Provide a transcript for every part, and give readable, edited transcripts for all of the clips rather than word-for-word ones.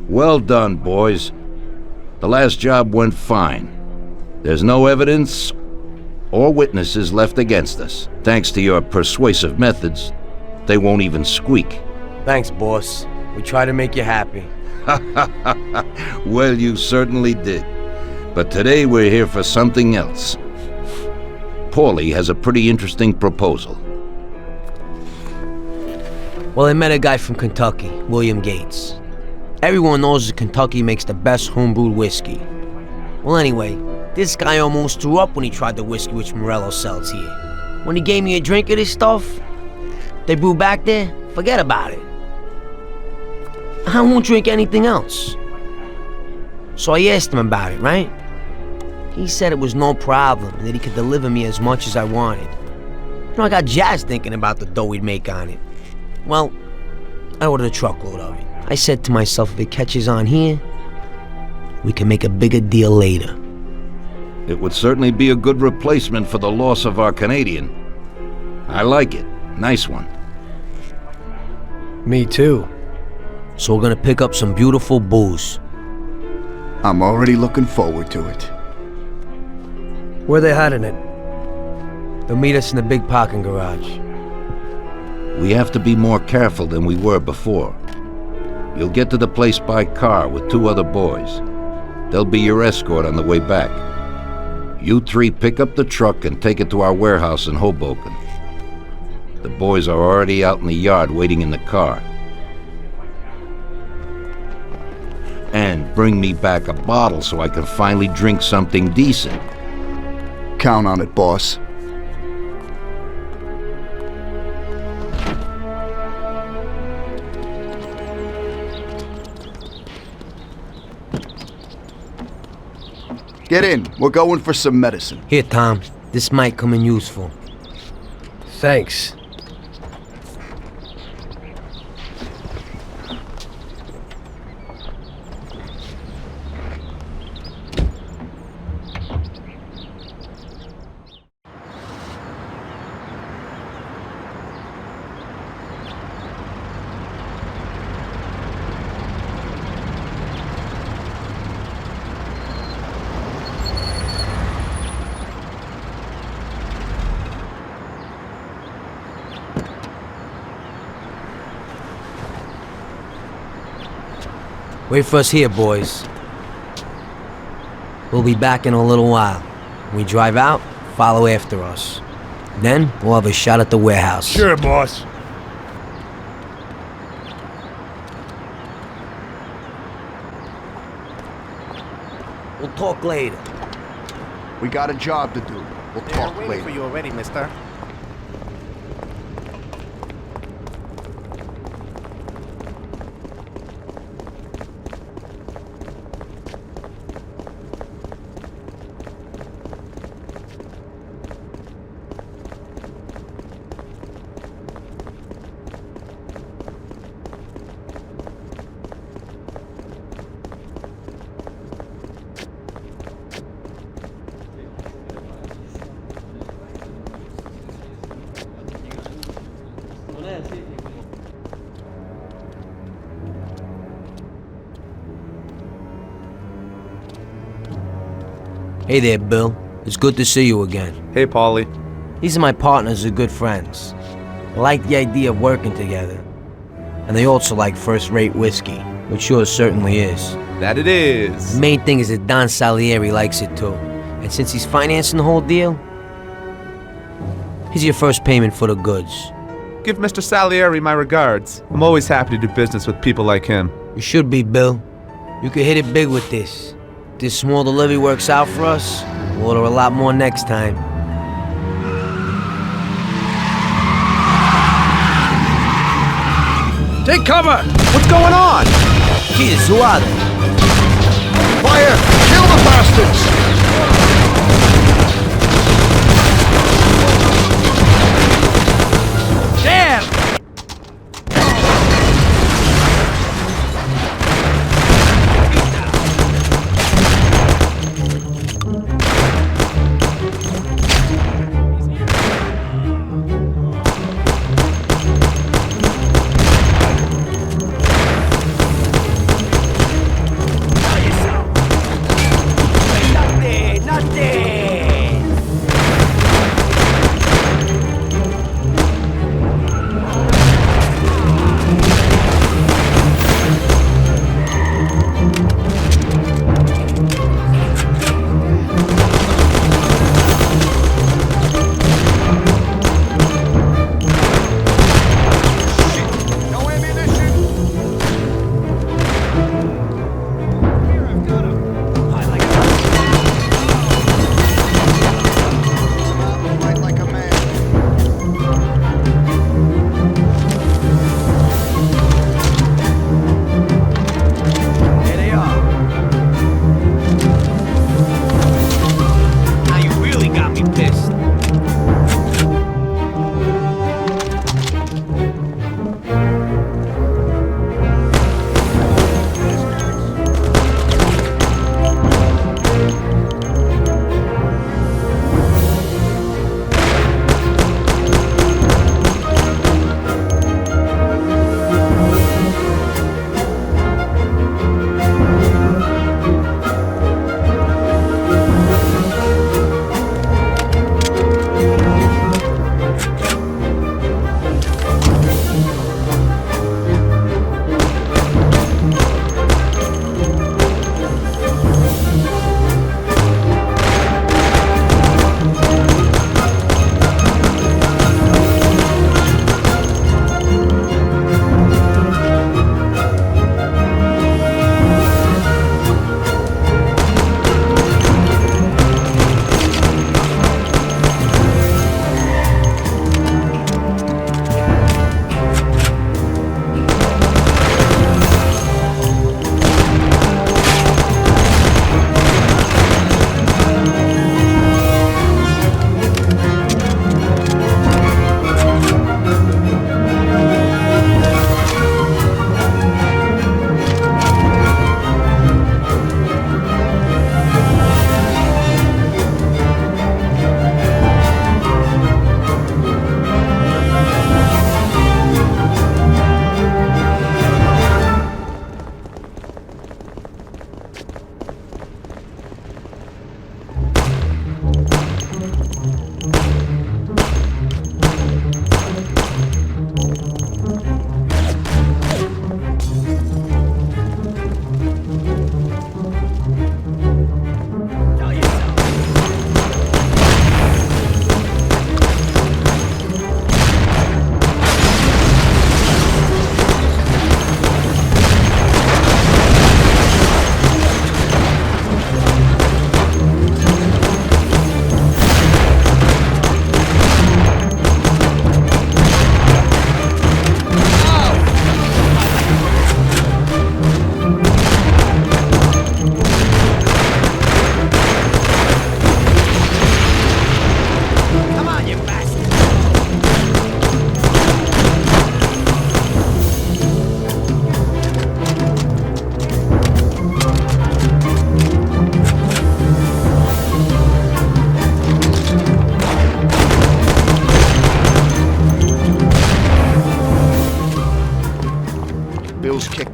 Well done, boys. The last job went fine. There's no evidence or witnesses left against us. Thanks to your persuasive methods, they won't even squeak. Thanks, boss. We try to make you happy. Well, you certainly did. But today we're here for something else. Paulie has a pretty interesting proposal. Well, I met a guy from Kentucky, William Gates. Everyone knows that Kentucky makes the best homebrewed whiskey. Well, anyway, this guy almost threw up when he tried the whiskey which Morello sells here. When he gave me a drink of this stuff they brew back there, forget about it. I won't drink anything else. So I asked him about it, right? He said it was no problem and that he could deliver me as much as I wanted. I got jazzed thinking about the dough we'd make on it. Well, I ordered a truckload of it. I said to myself, if it catches on here, we can make a bigger deal later. It would certainly be a good replacement for the loss of our Canadian. I like it. Nice one. Me too. So we're gonna pick up some beautiful booze. I'm already looking forward to it. Where they hiding it? They'll meet us in the big parking garage. We have to be more careful than we were before. You'll get to the place by car with 2 other boys. They'll be your escort on the way back. You 3 pick up the truck and take it to our warehouse in Hoboken. The boys are already out in the yard waiting in the car. And bring me back a bottle so I can finally drink something decent. Count on it, boss. Get in. We're going for some medicine. Here, Tom. This might come in useful. Thanks. Wait for us here, boys. We'll be back in a little while. When we drive out, follow after us. Then, we'll have a shot at the warehouse. Sure, boss. We'll talk later. We got a job to do. We'll talk later. Waiting for you already, mister. Hey there, Bill. It's good to see you again. Hey, Paulie. These are my partners who are good friends. They like the idea of working together. And they also like first-rate whiskey, which yours certainly is. That it is. The main thing is that Don Salieri likes it too. And since he's financing the whole deal, here's your first payment for the goods. Give Mr. Salieri my regards. I'm always happy to do business with people like him. You should be, Bill. You could hit it big with this. If this small delivery works out for us, we'll order a lot more next time. Take cover! What's going on? Jesus, who are they? Fire! Kill the bastards!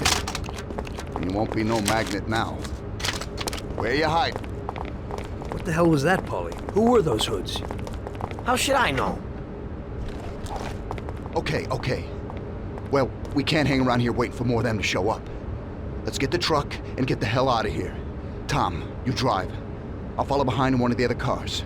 expected. And you won't be no magnet now. Where you hide? What the hell was that, Paulie? Who were those hoods? How should I know? Okay. Well, we can't hang around here waiting for more of them to show up. Let's get the truck and get the hell out of here. Tom, you drive. I'll follow behind in one of the other cars.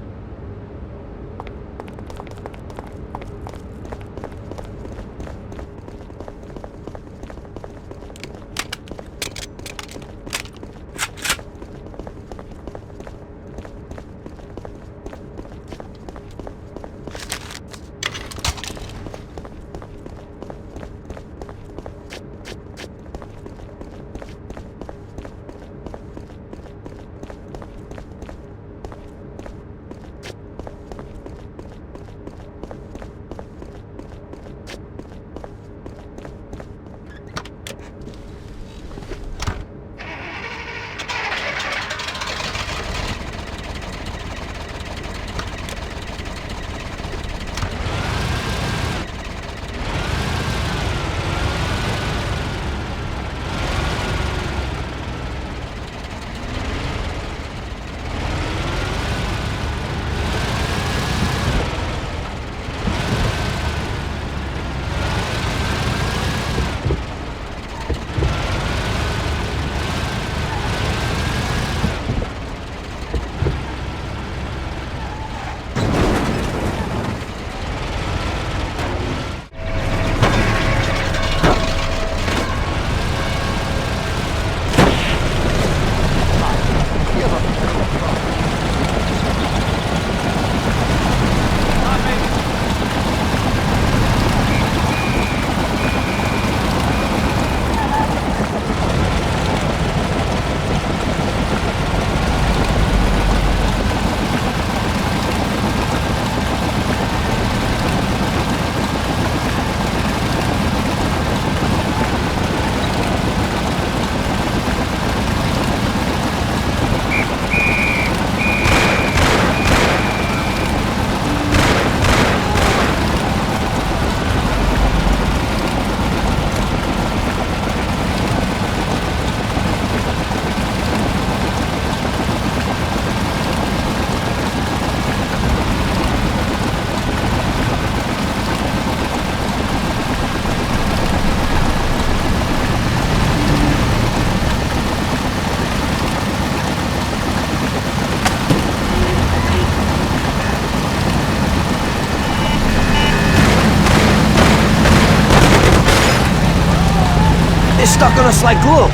Stuck on us like glue.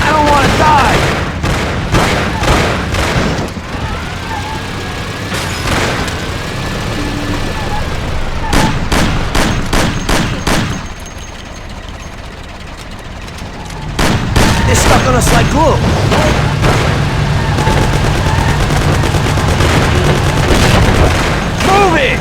I don't want to die. They're stuck on us like glue. Move it!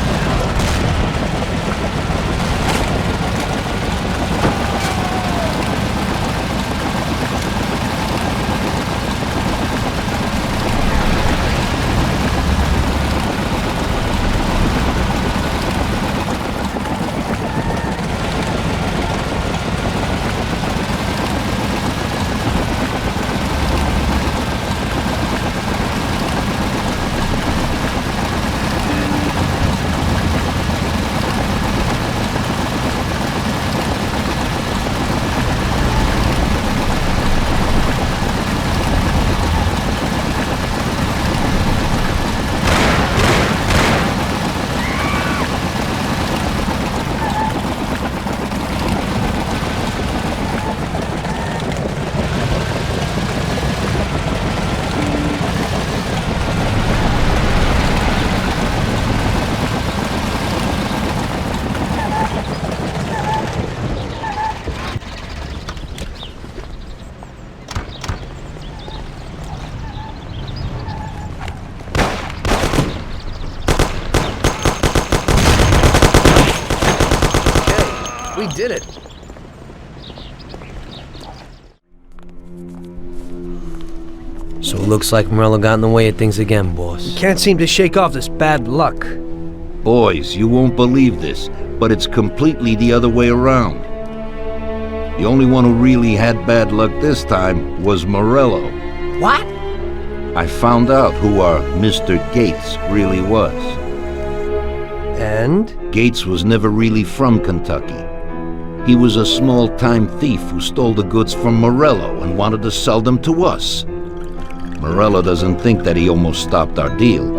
We did it. So it looks like Morello got in the way of things again, boss. Can't seem to shake off this bad luck. Boys, you won't believe this, but it's completely the other way around. The only one who really had bad luck this time was Morello. What? I found out who our Mr. Gates really was. And? Gates was never really from Kentucky. He was a small-time thief who stole the goods from Morello and wanted to sell them to us. Morello doesn't think that he almost stopped our deal,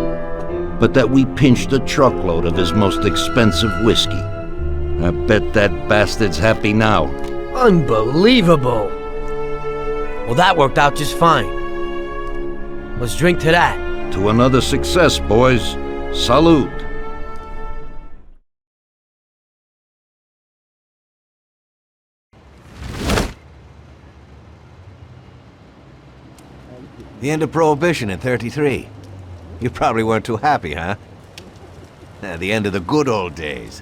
but that we pinched a truckload of his most expensive whiskey. I bet that bastard's happy now. Unbelievable! Well, that worked out just fine. Let's drink to that. To another success, boys. Salute. The end of Prohibition in '33. You probably weren't too happy, huh? The end of the good old days.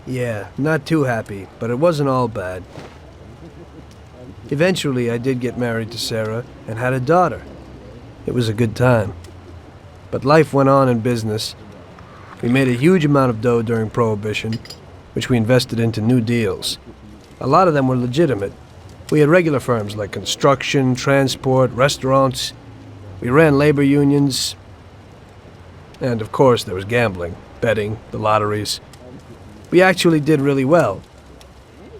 Yeah, not too happy, but it wasn't all bad. Eventually, I did get married to Sarah and had a daughter. It was a good time. But life went on in business. We made a huge amount of dough during Prohibition, which we invested into new deals. A lot of them were legitimate. We had regular firms like construction, transport, restaurants. We ran labor unions. And of course, there was gambling, betting, the lotteries. We actually did really well.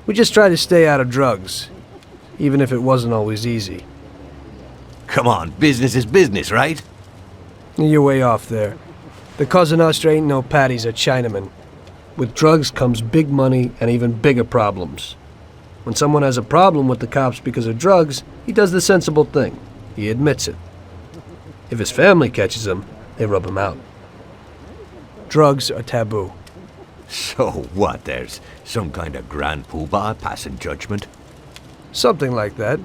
We just tried to stay out of drugs, even if it wasn't always easy. Come on, business is business, right? You're way off there. The Cosa Nostra ain't no patties or Chinamen. With drugs comes big money and even bigger problems. When someone has a problem with the cops because of drugs, he does the sensible thing. He admits it. If his family catches him, they rub him out. Drugs are taboo. So what, there's some kind of grand poobah passing judgment? Something like that.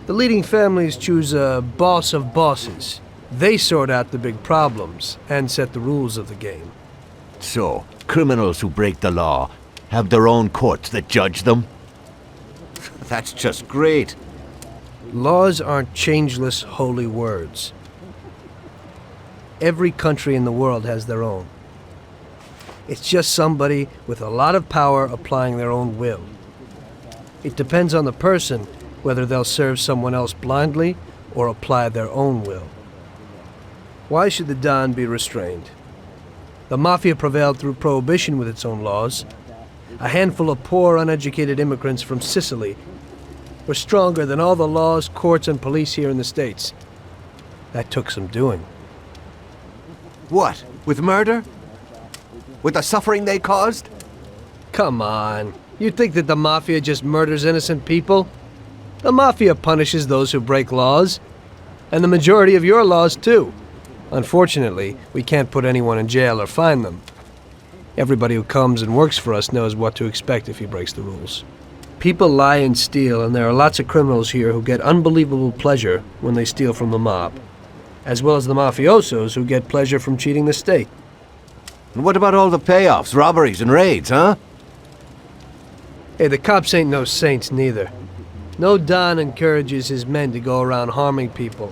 The leading families choose a boss of bosses. They sort out the big problems and set the rules of the game. So, criminals who break the law have their own courts that judge them? That's just great. Laws aren't changeless holy words. Every country in the world has their own. It's just somebody with a lot of power applying their own will. It depends on the person whether they'll serve someone else blindly or apply their own will. Why should the Don be restrained? The Mafia prevailed through Prohibition with its own laws. A handful of poor, uneducated immigrants from Sicily were stronger than all the laws, courts, and police here in the States. That took some doing. What, with murder? With the suffering they caused? Come on. You think that the Mafia just murders innocent people? The Mafia punishes those who break laws. And the majority of your laws, too. Unfortunately, we can't put anyone in jail or fine them. Everybody who comes and works for us knows what to expect if he breaks the rules. People lie and steal, and there are lots of criminals here who get unbelievable pleasure when they steal from the mob, as well as the mafiosos who get pleasure from cheating the state. And what about all the payoffs, robberies, and raids, huh? Hey, the cops ain't no saints neither. No Don encourages his men to go around harming people.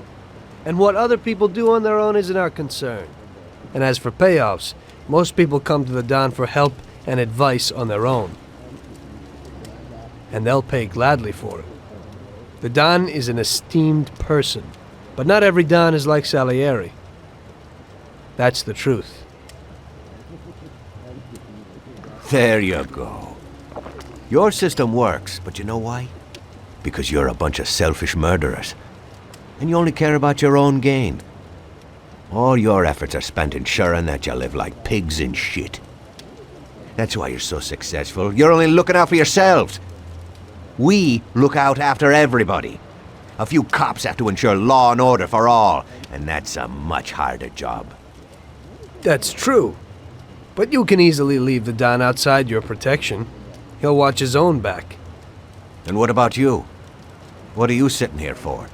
And what other people do on their own isn't our concern. And as for payoffs, most people come to the Don for help and advice on their own. And they'll pay gladly for it. The Don is an esteemed person, but not every Don is like Salieri. That's the truth. There you go. Your system works, but you know why? Because you're a bunch of selfish murderers. And you only care about your own gain. All your efforts are spent ensuring that you live like pigs in shit. That's why you're so successful. You're only looking out for yourselves. We look out after everybody. A few cops have to ensure law and order for all, and that's a much harder job. That's true. But you can easily leave the Don outside your protection. He'll watch his own back. And what about you? What are you sitting here for?